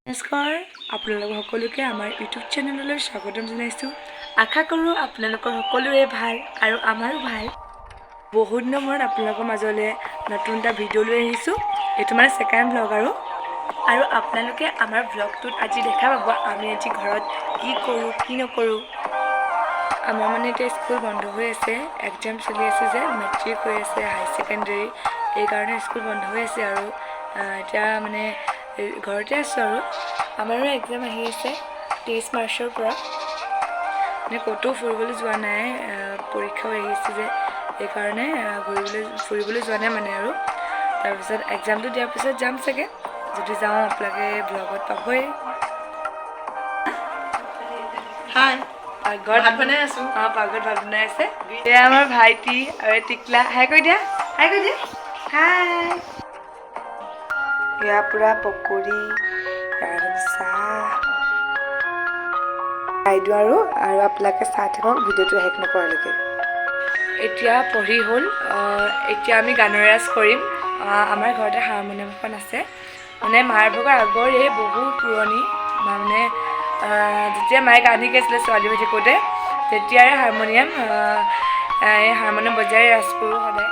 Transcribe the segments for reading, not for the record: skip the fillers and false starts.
নমস্কাৰ, আপোনালোক সকলোকে আমাৰ ইউটিউব চেনেললৈ স্বাগতম জনাইছোঁ। আশা কৰোঁ আপোনালোকৰ সকলোৰে ভাল আৰু আমাৰো ভাল। বহুত দিনৰ মূৰত আপোনালোকৰ মাজলৈ নতুন এটা ভিডিঅ' লৈ আহিছোঁ। এইটো মানে ছেকেণ্ড ভ্লগ আৰু আপোনালোকে আমাৰ ভ্লগটোত আজি দেখা পাব আমি আজি ঘৰত কি কৰোঁ কি নকৰোঁ। আমাৰ মানে এতিয়া স্কুল বন্ধ হৈ আছে, এক্সাম চলি আছে যে মেট্ৰিক হৈ আছে, হাই ছেকেণ্ডেৰী, এইকাৰণে স্কুল বন্ধ হৈ আছে আৰু এতিয়া মানে ঘৰতে আছোঁ আৰু আমাৰো এক্সাম আহি আছে 23 মাৰ্চৰ পৰা। মানে ক'তো ফুৰিবলৈ যোৱা নাই, পৰীক্ষাও আহি আছে যে সেইকাৰণে ফুৰিবলৈ যোৱা নাই মানে আৰু তাৰপিছত এক্সামটো দিয়াৰ পিছত যাম চাগে, যদি যাওঁ আপোনালোকে ব্লগত পাবই। হাই, পাকঘৰত ভাত বনাই আছোঁ। পাকঘৰত ভাত বনাই আছে। এয়া আমাৰ ভাইটি আৰু টিকলা। হাই কৰি দিয়া, হাই কৰি দিয়া, হাই। এয়া পূৰা পকৰি, চাহ খাই দিওঁ আৰু আপোনালোকে চাই থাকক ভিডিঅ'টো শেষ নকৰালৈকে। এতিয়া পঢ়ি হ'ল, এতিয়া আমি গানৰ ৰেৱাজ কৰিম। আমাৰ ঘৰতে হাৰমনিয়াম এখন আছে, মানে মাৰ ভাগৰ আগৰে বহুত পুৰণি, মানে যেতিয়া মায়ে গান শিকি আছিলে ছোৱালী হৈ থাকোঁতে তেতিয়াৰে হাৰমনিয়াম, এই হাৰমনিয়াম বজাই ৰেৱাজ কৰোঁ সদায়।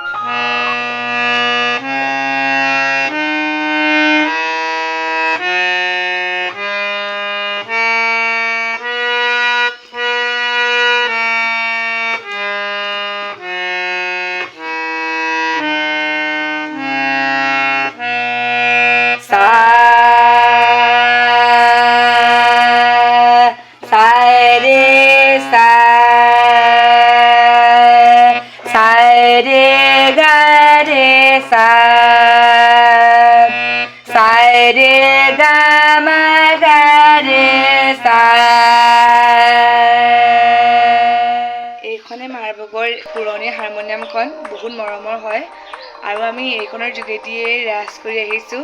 এইখনে মাৰ ভাগৰ পুৰণি হাৰমনিয়ামখন, বহুত মৰমৰ হয় আৰু আমি এইখনৰ যোগেদিয়ে ৰেৱাজ কৰি আহিছোঁ।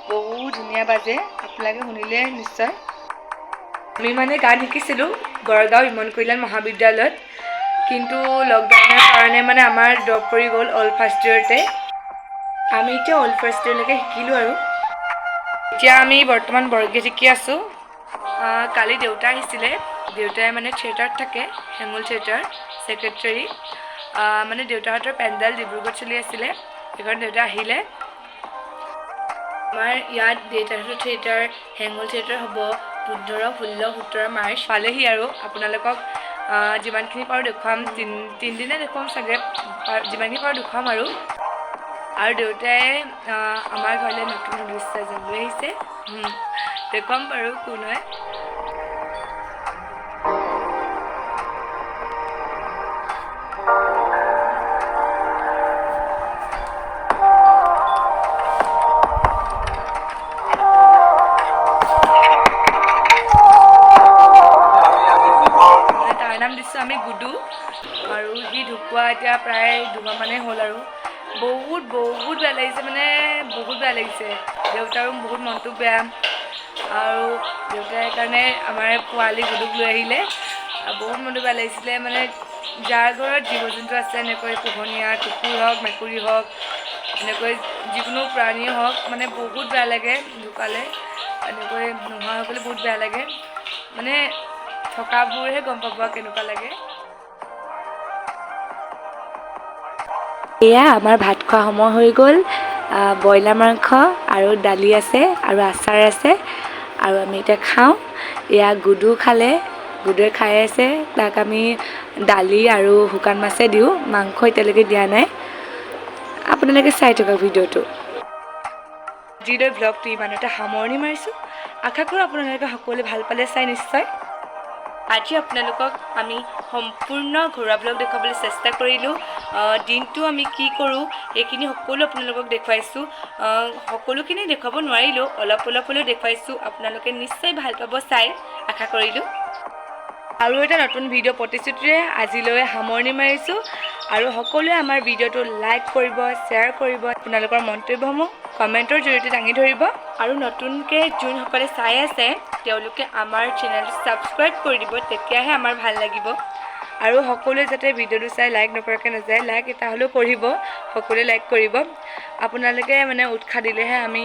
বহুত ধুনীয়া বাজে, আপোনালোকে শুনিলে নিশ্চয়। আমি মানে গান শিকিছিলোঁ গড়গাঁও ইমন কল্যাণ মহাবিদ্যালয়ত, কিন্তু লকডাউনৰ কাৰণে মানে আমাৰ ড্ৰপ পৰি গ'ল অল ফাৰ্ষ্ট ইয়েৰতে। আমি এতিয়া অল ফাৰ্ষ্ট ইয়েৰলৈকে শিকিলোঁ আৰু এতিয়া আমি বৰ্তমান বৰগীত শিকি আছোঁ। কালি দেউতা আহিছিলে, দেউতাই মানে থিয়েটাৰত থাকে, হেঙুল থিয়েটাৰ ছেক্ৰেটাৰী। মানে দেউতাহঁতৰ পেণ্ডেল ডিব্ৰুগড়ত চলি আছিলে, সেইকাৰণে দেউতা আহিলে। আমাৰ ইয়াত দেউতাহঁতৰ থিয়েটাৰ হেঙুল থিয়েটাৰ হ'ব 15, 16, 17 মাৰ্চ পালেহি আৰু আপোনালোকক যিমানখিনি পাৰোঁ দেখুৱাম, তিনিদিনে দেখুৱাম চাগে, যিমানখিনি পাৰোঁ দেখুৱাম আৰু দেউতাই আমাৰ ঘৰলৈ নতুন সদস্য এজন লৈ আহিছে, দেখুৱাম বাৰু কোন হয়। নাম দিছোঁ আমি গুডু, আৰু সি ঢুকুৱা এতিয়া প্ৰায় 2 মাহমানেই হ'ল আৰু বহুত বেয়া লাগিছে, মানে বহুত বেয়া লাগিছে। দেউতাৰো বহুত মনটো বেয়া আৰু দেউতাই সেইকাৰণে আমাৰ পোৱালি গুডুক লৈ আহিলে। বহুত মনটো বেয়া লাগিছিলে, মানে যাৰ ঘৰত জীৱ জন্তু আছে, এনেকৈ পোহনীয়া কুকুৰ হওক মেকুৰী হওক এনেকৈ যিকোনো প্ৰাণীয়ে হওক, মানে বহুত বেয়া লাগে ঢুকালে, এনেকৈ নোহোৱা হৈ গ'লে বহুত বেয়া লাগে। মানে থকাবোৰহে গম পাব কেনেকুৱা লাগে। এয়া আমাৰ ভাত খোৱা সময় হৈ গ'ল। ব্ৰইলাৰ মাংস আৰু দালি আছে আৰু আচাৰ আছে আৰু আমি এতিয়া খাওঁ। এয়া গুডু খালে, গুডুৱে খাই আছে, তাক আমি দালি আৰু শুকান মাছে দিওঁ, মাংস এতিয়ালৈকে দিয়া নাই। আপোনালোকে চাই থাকক ভিডিঅ'টো। আজিলৈ ব্লগটো ইমানতে সামৰণি মাৰিছোঁ। আশা কৰোঁ আপোনালোকে সকলোৱে ভাল পালে চাই নিশ্চয়। আজি আপোনালোকক আমি সম্পূৰ্ণ ঘৰুৱা ব্লগ দেখুৱাবলৈ চেষ্টা কৰিলোঁ। দিনটো আমি কি কৰোঁ সেইখিনি সকলো আপোনালোকক দেখুৱাইছোঁ। সকলোখিনি দেখুৱাব নোৱাৰিলেও অলপ হ'লেও দেখুৱাইছোঁ। আপোনালোকে নিশ্চয় ভাল পাব চাই, আশা কৰিলোঁ। আৰু এটা নতুন ভিডিঅ' প্ৰতিশ্ৰুতিৰে আজিলৈ সামৰণি মাৰিছোঁ। আৰু সকলোৱে আমাৰ ভিডিঅ'টো লাইক কৰিব, শ্বেয়াৰ কৰিব, আপোনালোকৰ মন্তব্যসমূহ কমেণ্টৰ জৰিয়তে দাঙি ধৰিব। আৰু নতুনকৈ যোনসকলে চাই আছে তেওঁলোকে আমাৰ চেনেলটো ছাবস্ক্ৰাইব কৰি দিব, তেতিয়াহে আমাৰ ভাল লাগিব। আৰু সকলোৱে যাতে ভিডিঅ'টো চাই লাইক নকৰাকৈ নাযায়, লাইক এটা হ'লেও কৰিব, সকলোৱে লাইক কৰিব। আপোনালোকে মানে উৎসাহ দিলেহে আমি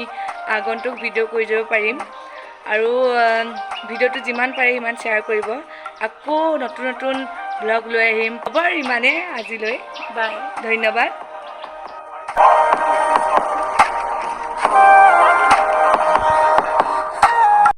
আগন্তুক ভিডিঅ' কৰি যাব পাৰিম। আৰু ভিডিঅ'টো যিমান পাৰে সিমান শ্বেয়াৰ কৰিব। আকৌ নতুন নতুন ব্লগ লৈ আহিম। খবৰ ইমানেই আজিলৈ, বাই, ধন্যবাদ।